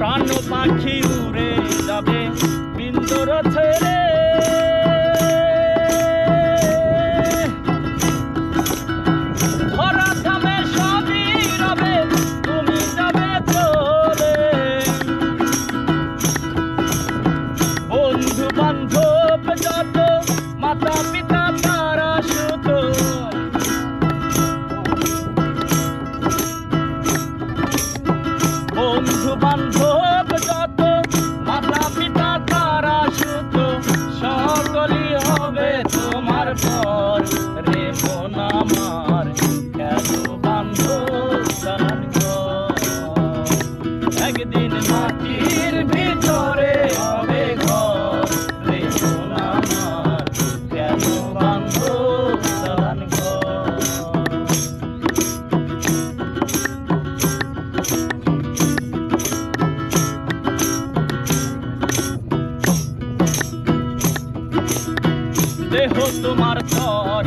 প্রাণ পাখি উড়ে যাবে বিন্দুর ছেড়ে ধরা থামে সবই রবে তুমি যাবে চলে বন্ধু বান্ধব যত মাতা পিতা তারা সুত বন্ধু বান্ধব যত মাতা পিতা তারা সুত সকলই হবে তোমার পর রে মন আমার কেন বান্ধব দালান ঘর একদিন মাটির ভিতরে হবে ঘর রে মন আমার কেন বান্ধব দালান ঘর দেহ তোমার চর